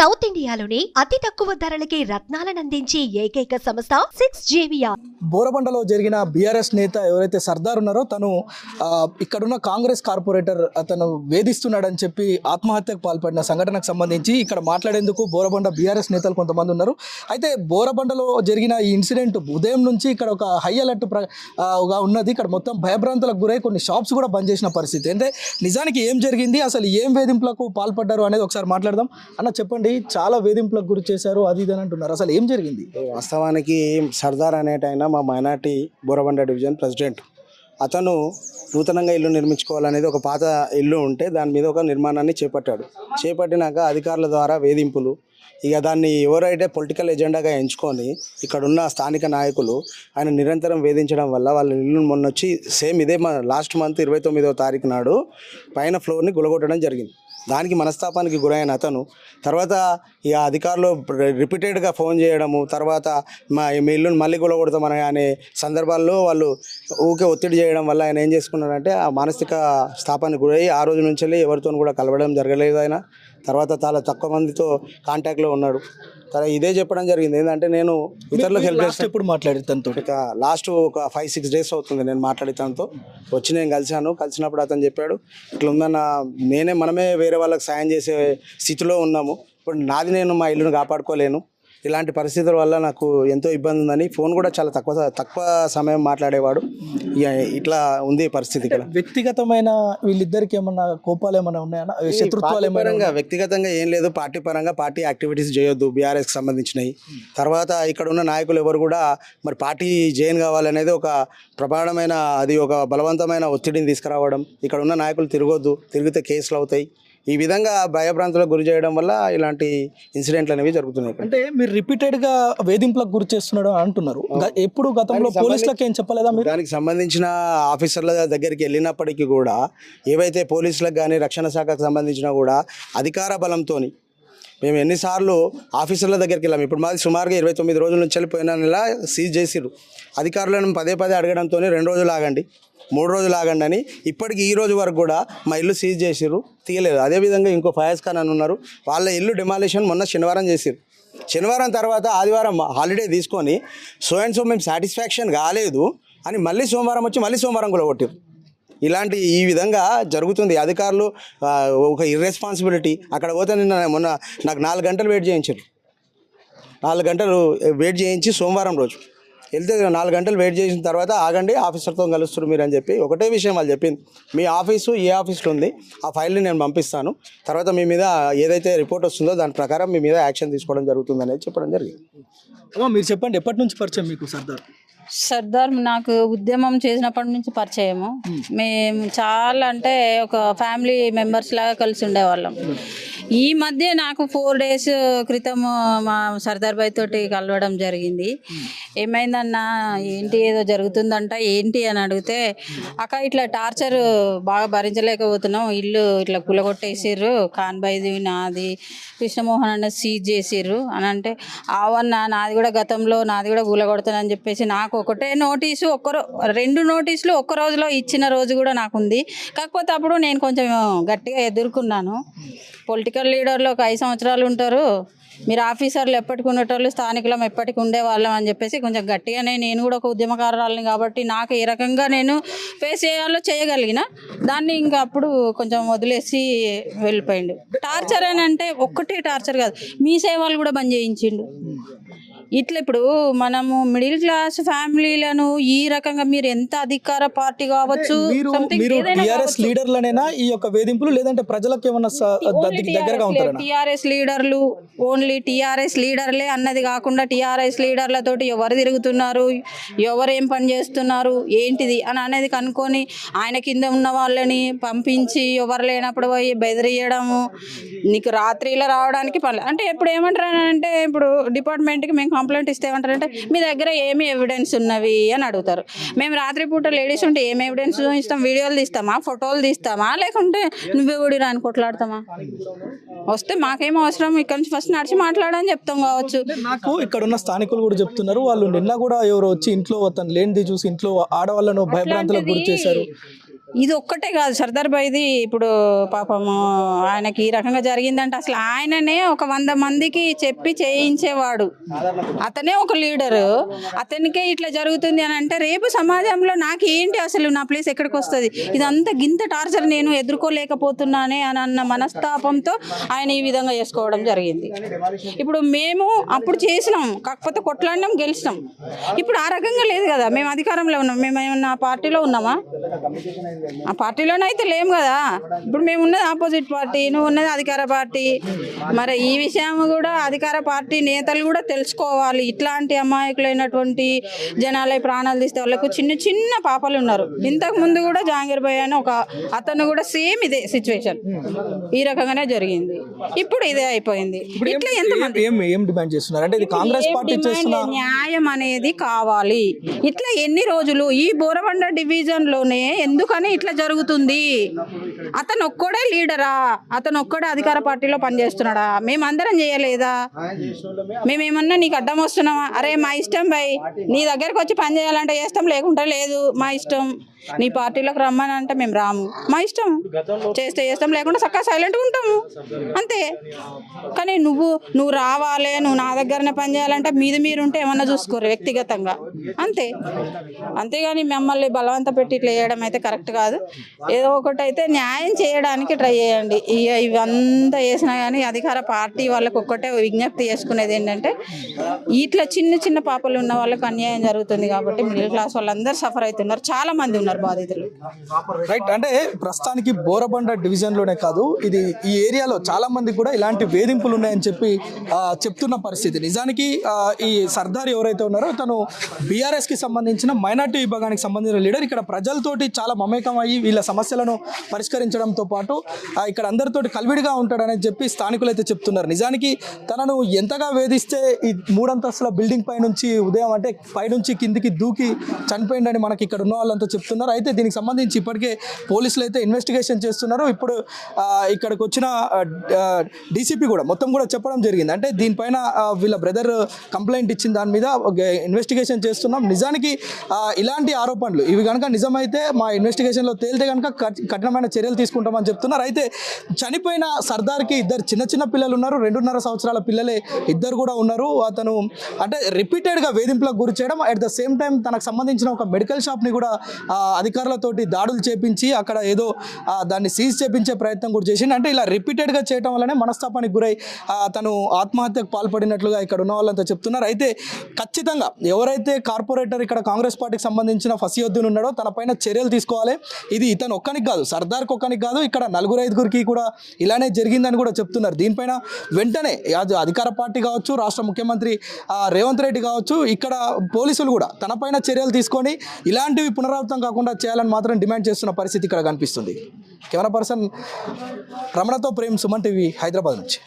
South ఇండియాలోనే అతి తక్కువ ధరలకి రత్నాలనందించే ఏకైక సంస్థ 6JVR. బోరబండలో జరిగిన బీఆర్ఎస్ నేత ఎవరైతే సర్దార్ ఉన్నారో తను ఇక్కడున్న కాంగ్రెస్ కార్పొరేటర్ అతను వేధిస్తున్నాడని చెప్పి ఆత్మహత్యకు పాల్పడిన సంఘటనకు సంబంధించి ఇక్కడ మాట్లాడేందుకు బోరబండ బీఆర్ఎస్ నేతలు కొంతమంది ఉన్నారు. అయితే బోరబండలో జరిగిన ఈ ఇన్సిడెంట్ ఉదయం నుంచి ఇక్కడ ఒక హై అలర్ట్ గా ఉన్నది. ఇక్కడ మొత్తం భయభ్రాంతులకు గురై కొన్ని షాప్స్ కూడా బంద్ చేసిన పరిస్థితి. అంటే నిజానికి ఏం జరిగింది, అసలు ఏం వేధింపులకు పాల్పడ్డారు అనేది ఒకసారి మాట్లాడదాం. అన్న చెప్పండి, చాలా వేధింపులకు గురి చేశారు అది ఇది అని అంటున్నారు, అసలు ఏం జరిగింది? వాస్తవానికి సర్దార్ అనేటైనా మా మైనార్టీ బోరబండ డివిజన్ ప్రెసిడెంట్. అతను నూతనంగా ఇల్లు నిర్మించుకోవాలనేది ఒక పాత ఇల్లు ఉంటే దాని మీద ఒక నిర్మాణాన్ని చేపట్టినాక అధికారుల ద్వారా వేధింపులు, ఇక దాన్ని ఎవరైతే పొలిటికల్ ఎజెండాగా ఎంచుకొని ఇక్కడున్న స్థానిక నాయకులు ఆయన నిరంతరం వేధించడం వల్ల వాళ్ళ ఇల్లు మొన్న వచ్చి సేమ్ ఇదే లాస్ట్ మంత్ 29వ తారీఖు నాడు పైన ఫ్లోర్ని గులగొట్టడం జరిగింది. దానికి మనస్తాపానికి గురైన అతను తర్వాత ఇక అధికారులు రిపీటెడ్గా ఫోన్ చేయడము, తర్వాత మీ ఇల్లుని మళ్ళీ గులగొడతామని అనే సందర్భాల్లో వాళ్ళు ఊకే ఒత్తిడి చేయడం వల్ల ఆయన ఏం చేసుకున్నాడంటే ఆ మానసిక స్థాపానికి గురై ఆ రోజు నుంచి ఎవరితో కూడా కలవడం జరగలేదు. ఆయన తర్వాత చాలా తక్కువ మందితో కాంటాక్ట్లో ఉన్నాడు. తన ఇదే చెప్పడం జరిగింది, ఏంటంటే నేను ఇతరులకు హెల్ప్ చేస్తాను. ఎప్పుడు మాట్లాడి తనతో లాస్ట్ ఒక 5-6 days అవుతుంది నేను మాట్లాడి తనతో. వచ్చి నేను కలిసినప్పుడు అతను చెప్పాడు, ఇట్లా ఉందన్న మనమే వేరే వాళ్ళకి సాయం చేసే స్థితిలో ఉన్నాము. ఇప్పుడు నాది నేను మా ఇల్లును కాపాడుకోలేను, ఇలాంటి పరిస్థితుల వల్ల నాకు ఎంతో ఇబ్బంది ఉందని ఫోన్ కూడా చాలా తక్కువ సమయం మాట్లాడేవాడు. ఇట్లా ఉంది పరిస్థితి. ఇక్కడ వ్యక్తిగతమైన వీళ్ళిద్దరికి ఏమన్నా కోపాలు ఏమైనా ఉన్నాయన్నా, శత్రుత్వాలు ఏమైనా? వ్యక్తిగతంగా ఏం లేదు, పార్టీ పరంగా పార్టీ యాక్టివిటీస్ చేయొద్దు బీఆర్ఎస్కి సంబంధించినవి. తర్వాత ఇక్కడ ఉన్న నాయకులు ఎవరు కూడా మరి పార్టీ జైన్ కావాలనేది ఒక ప్రమాణమైన, అది ఒక బలవంతమైన ఒత్తిడిని తీసుకురావడం. ఇక్కడ ఉన్న నాయకులు తిరిగితే కేసులు అవుతాయి. ఈ విధంగా భయభ్రాంతులకు గురి చేయడం వల్ల ఇలాంటి ఇన్సిడెంట్లు అనేవి జరుగుతున్నాయి. అంటే మీరు రిపీటెడ్గా వేధింపులకు గురి చేస్తున్నాడు అంటున్నారు. ఎప్పుడు గతంలో పోలీసులకు ఏం చెప్పలేదా మీరు? దానికి సంబంధించిన ఆఫీసర్ల దగ్గరికి వెళ్ళినప్పటికీ కూడా ఏవైతే పోలీసులకు కానీ రక్షణ శాఖకు సంబంధించినా కూడా అధికార బలంతో మేము ఎన్నిసార్లు ఆఫీసర్ల దగ్గరికి వెళ్ళాము. ఇప్పుడు మాది సుమారుగా 29 రోజుల నుంచి వెళ్ళిపోయిన నెల సీజ్ చేసిరు. అధికారులను పదే అడగడంతో 2 రోజులు ఆగండి, 3 రోజులు ఆగండి అని ఇప్పటికి ఈ రోజు వరకు కూడా మా ఇల్లు సీజ్ చేసిరు, తీయలేదు. అదేవిధంగా ఇంకో ఫయాజ్ ఖాన్ అని ఉన్నారు, వాళ్ళ ఇల్లు డిమాలిషన్ మొన్న శనివారం చేసిరు. శనివారం తర్వాత ఆదివారం హాలిడే తీసుకొని సో అండ్ సో మేము సాటిస్ఫాక్షన్ కాలేదు అని మళ్ళీ సోమవారం వచ్చి మళ్ళీ సోమవారం కూడా కొట్టారు. ఈ విధంగా జరుగుతుంది. అధికారులు ఒక ఇర్రెస్పాన్సిబిలిటీ. అక్కడ పోతే మొన్న నాకు 4 గంటలు వెయిట్ చేయించారు. 4 గంటలు వెయిట్ చేయించి సోమవారం రోజు వెళ్తే 4 గంటలు వెయిట్ చేసిన తర్వాత ఆగండి, ఆఫీసర్తో కలుస్తారు మీరు అని చెప్పి ఒకటే విషయం వాళ్ళు చెప్పింది, మీ ఆఫీసు ఏ ఆఫీస్లో ఉంది ఆ ఫైల్ని నేను పంపిస్తాను, తర్వాత మీ మీద ఏదైతే రిపోర్ట్ వస్తుందో దాని ప్రకారం మీ మీద యాక్షన్ తీసుకోవడం జరుగుతుంది అనేది చెప్పడం జరిగింది. మీరు చెప్పండి, ఎప్పటి నుంచి పరిచయం మీకు సర్దార్? సర్దార్ నాకు ఉద్యమం చేసినప్పటి నుంచి పరిచయము. మేము చాలా అంటే ఒక ఫ్యామిలీ మెంబర్స్ లాగా కలిసి ఉండేవాళ్ళం. ఈ మధ్య నాకు 4 days క్రితం మా సర్దార్ భాయ్ తోటి కలవడం జరిగింది. ఏమైందన్నా ఏంటి ఏదో జరుగుతుందంట ఏంటి అని అడిగితే, అక్క ఇట్లా టార్చర్ బాగా భరించలేకపోతున్నాం, ఇల్లు ఇట్లా కులగొట్టేసిర్రు, ఖాన్బాయిది నాది కృష్ణమోహన్ అన్న సీజ్ చేసిర్రు అని అంటే, ఆవన్న నాది కూడా గతంలో నాది కూడా కూలగొడతానని చెప్పేసి నాకు ఒకటే నోటీసు 2 నోటీసులు ఒక్క రోజులో ఇచ్చిన రోజు కూడా నాకుంది. కాకపోతే అప్పుడు నేను కొంచెం గట్టిగా ఎదుర్కొన్నాను. పొలిటికల్ లీడర్లు ఒక 5 సంవత్సరాలు ఉంటారు, మీరు ఆఫీసర్లు ఎప్పటికి ఉండేటోళ్ళు, స్థానికులం ఎప్పటికి ఉండేవాళ్ళం అని చెప్పేసి కొంచెం గట్టిగానే, నేను కూడా ఒక ఉద్యమకారురాలని కాబట్టి నాకు ఏ రకంగా నేను ఫేస్ చేయాలో చేయగలిగిన దాన్ని ఇంకా అప్పుడు కొంచెం వదిలేసి వెళ్ళిపోయిండు. టార్చర్ అని అంటే ఒక్కటే టార్చర్ కాదు, మీ సేవలు కూడా బంద్ చేయించిండు. ఇట్లా ఇప్పుడు మనము మిడిల్ క్లాస్ ఫ్యామిలీలను ఈ రకంగా మీరు ఎంత అధికార పార్టీ కావచ్చు, లీడర్లనేనా ఈ యొక్క వేధింపులు, లేదంటే ప్రజలకు ఏమన్నా దగ్గరగా ఉంటారా? టీఆర్ఎస్ లీడర్లు, ఓన్లీ టీఆర్ఎస్ లీడర్లే అన్నది కాకుండా టీఆర్ఎస్ లీడర్లతోటి ఎవరు తిరుగుతున్నారు, ఎవరు ఏం పని చేస్తున్నారు ఏంటిది అని అనేది కనుక్కొని ఆయన కింద ఉన్న వాళ్ళని పంపించి ఎవరు లేనప్పుడు పోయి బెదిరియడము, నీకు రాత్రిలో రావడానికి పని అంటే. ఇప్పుడు ఏమంటారంటే, ఇప్పుడు డిపార్ట్మెంట్కి మేము కంప్లైంట్ ఇస్తే ఏమంటారంటే, మీ దగ్గర ఏమి ఎవిడెన్స్ ఉన్నవి అని అడుగుతారు. మేము రాత్రిపూట లేడీస్ ఉంటే ఏమి ఎవిడెన్స్ ఇస్తాం? వీడియోలు తీస్తామా, ఫోటోలు తీస్తామా, లేకుంటే నువ్వే కూడా రాని కొట్లాడతామా? వస్తే మాకేం అవసరం, ఇక్కడ నుంచి ఫస్ట్ నడిచి మాట్లాడని చెప్తాం కావచ్చు. నాకు ఇక్కడ ఉన్న స్థానికులు కూడా చెప్తున్నారు, వాళ్ళు నిన్న కూడా ఎవరు వచ్చి ఇంట్లో అతను లేనిది చూసి ఇంట్లో ఆడవాళ్ళను భయభ్రాంతులకు గురి చేశారు. ఇది ఒక్కటే కాదు సర్దార్ భాయ్ది. ఇప్పుడు పాపము ఆయనకి ఈ రకంగా జరిగిందంటే అసలు ఆయననే ఒక 100 మందికి చెప్పి చేయించేవాడు. అతనే ఒక లీడరు. అతనికే ఇట్లా జరుగుతుంది అని అంటే రేపు సమాజంలో నాకు ఏంటి అసలు నా ప్లేస్ ఎక్కడికి వస్తుంది, ఇదంతా గింత టార్చర్ నేను ఎదుర్కోలేకపోతున్నానే అని అన్న మనస్తాపంతో ఆయన ఈ విధంగా చేసుకోవడం జరిగింది. ఇప్పుడు మేము అప్పుడు చేసినాం, కాకపోతే కొట్లాడినాం, గెలిచినాం. ఇప్పుడు ఆ రకంగా లేదు కదా. మేము అధికారంలో ఉన్నాం, మేము ఏమన్నా పార్టీలో ఉన్నామా? ఆ పార్టీలోనైతే లేం కదా. ఇప్పుడు మేము ఉన్నది ఆపోజిట్ పార్టీ, నువ్వు ఉన్నది అధికార పార్టీ. మరి ఈ విషయం కూడా అధికార పార్టీ నేతలు కూడా తెలుసుకోవాలి. ఇట్లాంటి అమాయకులైనటువంటి జనాలే ప్రాణాలు తీస్తే వాళ్ళకు చిన్న చిన్న పాపలు ఉన్నారు. ఇంతకు ముందు కూడా జహాంగీర్ భాయ్ అని ఒక అతను కూడా సేమ్ ఇదే సిచ్యువేషన్, ఈ రకంగానే జరిగింది. ఇప్పుడు ఇదే అయిపోయింది. ఇట్లా ఎంతమంది ఏం డిమాండ్ చేస్తున్నారు అంటే ఇది కాంగ్రెస్ పార్టీ చేస్తున్న న్యాయం అనేది కావాలి. ఇట్లా ఎన్ని రోజులు ఈ బోరబండ డివిజన్ లోనే ఎందుకని ఇట్లా జరుగుతుంది? అతను ఒక్కడే లీడరా? అతను ఒక్కడే అధికార పార్టీలో పనిచేస్తున్నాడా? మేమందరం చేయలేదా? మేమేమన్నా నీకు అడ్డం వస్తున్నామా? అరే మా ఇష్టం భయ్, నీ దగ్గరకు వచ్చి పని చేయాలంటే చేస్తాం, లేకుంటే లేదు, మా ఇష్టం. నీ పార్టీలోకి రమ్మని అంటే మేము రాము, మా ఇష్టం. చేస్తే చేస్తాం, లేకుంటే చక్కగా సైలెంట్గా ఉంటాము, అంతే. కానీ నువ్వు రావాలి, నువ్వు నా దగ్గరనే పని చేయాలంటే మీరు ఉంటే ఏమన్నా చూసుకోరు వ్యక్తిగతంగా, అంతే. అంతేగాని మమ్మల్ని బలవంత పెట్టి ఇట్లా చేయడం అయితే కరెక్ట్ కాదు. ఏదో ఒకటి అయితే న్యాయం చేయడానికి ట్రై చేయండి. ఇవంతా చేసినా కానీ అధికార పార్టీ వాళ్ళకు ఒక్కటే విజ్ఞప్తి చేసుకునేది ఏంటంటే ఇట్లా చిన్న చిన్న పాపలు ఉన్న వాళ్ళకి అన్యాయం జరుగుతుంది కాబట్టి మిడిల్ క్లాస్ వాళ్ళందరూ సఫర్ అవుతున్నారు, చాలా మంది ఉన్నారు బాధితులు. రైట్. అంటే ప్రస్తుతానికి బోరబండ డివిజన్ లోనే కాదు, ఇది ఈ ఏరియాలో చాలా మంది కూడా ఇలాంటి వేధింపులు ఉన్నాయని చెప్తున్న పరిస్థితి. నిజానికి ఈ సర్దార్ ఎవరైతే ఉన్నారో తను బీఆర్ఎస్ కి సంబంధించిన మైనార్టీ విభాగానికి సంబంధించిన లీడర్. ఇక్కడ ప్రజలతోటి చాలా మమేకం అయ్యి వీళ్ళ సమస్యలను పరిష్కరించడంతో పాటు ఇక్కడ అందరితోటి కలివిడిగా ఉంటాడని చెప్పి స్థానికులు అయితే చెప్తున్నారు. నిజానికి తనను ఎంతగా వేధిస్తే ఈ 3 అంతస్తుల బిల్డింగ్ పై నుంచి ఉదయం అంటే పైనుంచి కిందికి దూకి చనిపోయిందని మనకి ఇక్కడ ఉన్న వాళ్ళంతా చెప్తున్నారు. అయితే దీనికి సంబంధించి ఇప్పటికే పోలీసులు అయితే ఇన్వెస్టిగేషన్ చేస్తున్నారు. ఇప్పుడు ఇక్కడికి వచ్చిన డీసీపీ కూడా మొత్తం కూడా చెప్పడం జరిగింది. అంటే దీనిపైన వీళ్ళ బ్రదర్ కంప్లైంట్ ఇచ్చిన దాని మీద ఇన్వెస్టిగేషన్ చేస్తున్నాం. నిజానికి ఇలాంటి ఆరోపణలు ఇవి కనుక నిజమైతే మా ఇన్వెస్టిగేషన్లో తేలితే కనుక కఠినమైన చర్యలు తీసుకుంటామని చెప్తున్నారు. అయితే చనిపోయిన సర్దార్కి 2 చిన్న పిల్లలు ఉన్నారు, 2.5 సంవత్సరాల పిల్లలే 2 కూడా ఉన్నారు. అతను అంటే రిపీటెడ్గా వేధింపులకు గురి చేయడం, అట్ ద సేమ్ టైం తనకు సంబంధించిన ఒక మెడికల్ షాప్ని కూడా అధికారులతోటి దాడులు చేపించి అక్కడ ఏదో దాన్ని సీజ్ చేపించే ప్రయత్నం కూడా చేసింది. అంటే ఇలా రిపీటెడ్గా చేయడం వల్లనే మనస్తాపానికి గురై తను ఆత్మహత్యకు పాల్పడినట్లుగా ఇక్కడ ఉన్న వాళ్ళంతా చెప్తున్నారు. అయితే ఖచ్చితంగా ఎవరైతే కార్పొరేటర్ ఇక్కడ కాంగ్రెస్ పార్టీకి సంబంధించిన ఫసియుద్దీన్ ఉన్నాడో తన పైన చర్యలు తీసుకోవాలి. ఇది ఇతను ఒక్కనికి కాదు, సర్దార్కి ఒక్కనికి కాదు, ఇక్కడ 4-5 కూడా ఇలానే జరిగిందని కూడా చెప్తున్నారు. దీనిపైన వెంటనే అధికార పార్టీ కావచ్చు, రాష్ట్ర ముఖ్యమంత్రి రేవంత్ రెడ్డి కావచ్చు, ఇక్కడ పోలీసులు కూడా తనపైన చర్యలు తీసుకొని ఇలాంటివి పునరావృతం కాకుండా చేయాలని మాత్రం డిమాండ్ చేస్తున్న పరిస్థితి ఇక్కడ కనిపిస్తుంది. కెమెరా పర్సన్ రమణతో ప్రేమ్, సుమన్ టీవీ, హైదరాబాద్ నుంచి.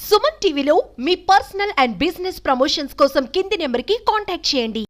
సుమన్ టీవీలో మీ పర్సనల్ అండ్ బిజినెస్ ప్రమోషన్స్ కోసం కింది నెంబర్కి కాంటాక్ట్ చేయండి.